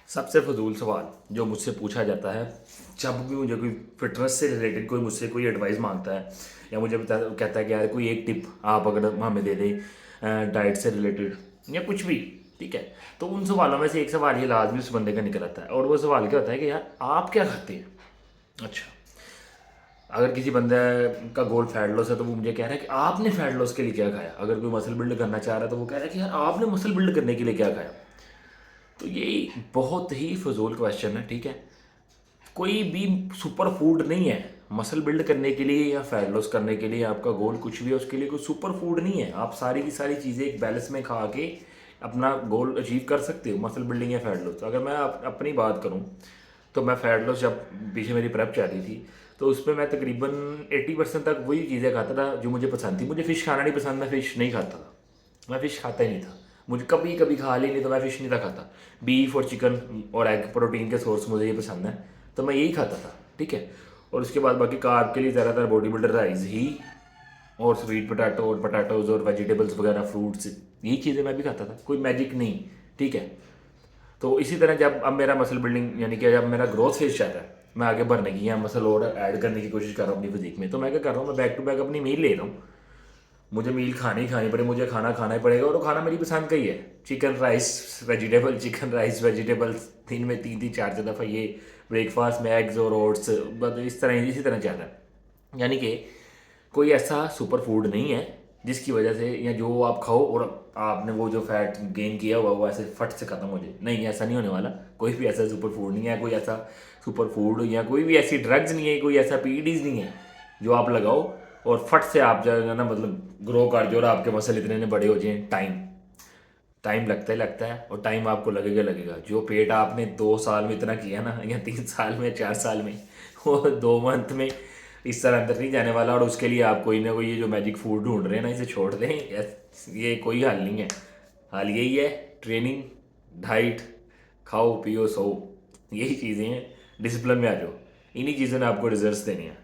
सबसे फजूल सवाल जो मुझसे पूछा जाता है जब भी मुझे कोई फिटनेस से रिलेटेड कोई मुझसे कोई एडवाइस मांगता है या मुझे कहता है कि यार कोई एक टिप आप अगर हमें दे दें डाइट से रिलेटेड या कुछ भी, ठीक है। तो उन सवालों में से एक सवाल ये लाजमी उस बंदे का निकल आता है और वो सवाल क्या होता है कि यार आप क्या खाते हैं। अच्छा, अगर किसी बंदे का गोल फैट लॉस है तो वो मुझे कह रहा है कि आपने फैट लॉस के लिए क्या खाया। अगर कोई मसल बिल्ड करना चाह रहा है तो वो कह रहा है कि यार आपने मसल बिल्ड करने के लिए क्या खाया। तो ये बहुत ही फजूल क्वेश्चन है, ठीक है। कोई भी सुपर फूड नहीं है मसल बिल्ड करने के लिए या फैट लॉस करने के लिए। आपका गोल कुछ भी है उसके लिए कोई सुपर फूड नहीं है। आप सारी की सारी चीज़ें एक बैलेंस में खा के अपना गोल अचीव कर सकते हो, मसल बिल्डिंग या फैट लॉस। अगर मैं अपनी बात करूँ तो मैं फैट लॉस जब पीछे मेरी प्रेप चल रही थी तो उसमें मैं तकरीबन 80% तक वही चीज़ें खाता था जो मुझे पसंद थी। मुझे फ़िश खाना नहीं पसंद, मैं फ़िश नहीं खाता था, मैं फ़िश खाता ही नहीं था। मुझे कभी कभी खा ली, नहीं तो मैं फ़िश नहीं था खाता। बीफ और चिकन और एग प्रोटीन के सोर्स मुझे ये पसंद है, तो मैं यही खाता था, ठीक है। और उसके बाद बाकी कार्ब के लिए ज़्यादातर बॉडी बिल्डर राइस ही और स्वीट पोटैटो और पोटैटोज और वेजिटेबल्स वगैरह फ्रूट्स, यही चीज़ें मैं भी खाता था, कोई मैजिक नहीं, ठीक है। तो इसी तरह जब अब मेरा मसल बिल्डिंग यानी कि जब मेरा ग्रोथ फेज चल रहा है, मैं आगे बढ़ने की या मसल और ऐड करने की कोशिश कर रहा हूँ अपनी फिजिक में, तो मैं क्या कर रहा हूँ, मैं बैक टू बैक अपनी मील ले रहा हूँ। मुझे मील खानी ही खानी पड़े, मुझे खाना खाना ही पड़ेगा और वो खाना मेरी पसंद का ही है। Chicken rice vegetable, chicken rice vegetables, दिन में 3-3 4 दफ़ा ये ब्रेकफास्ट में एग्स और ओट्स, बस इसी तरह चल रहा है। यानी कि कोई ऐसा सुपर फूड नहीं है जिसकी वजह से या जो आप खाओ और आपने वो जो फैट गेन किया हुआ वो ऐसे फट से ख़त्म हो जाए। नहीं, ऐसा नहीं होने वाला। कोई भी ऐसा सुपर फूड नहीं है, कोई ऐसा सुपर फूड या कोई भी ऐसी ड्रग्स नहीं है, कोई ऐसा पीईडीज नहीं है जो आप लगाओ और फट से आप जो है ना मतलब ग्रो कर जो और आपके मसल इतने बड़े हो जाएं। टाइम टाइम लगता ही लगता है और टाइम आपको लगेगा लगेगा। जो पेट आपने 2 साल में इतना किया ना या 3 साल में 4 साल में, वो 2 मंथ में इस तरह अंदर नहीं जाने वाला। और उसके लिए आप कोई ना कोई ये जो मैजिक फूड ढूंढ रहे हैं ना, इसे छोड़ दें। ये कोई हल नहीं है। हल यही है, ट्रेनिंग, डाइट, खाओ पियो सो, यही चीज़ें हैं। डिसिप्लिन में आ जाओ, इन्हीं चीज़ों ने आपको रिजल्ट्स देने हैं।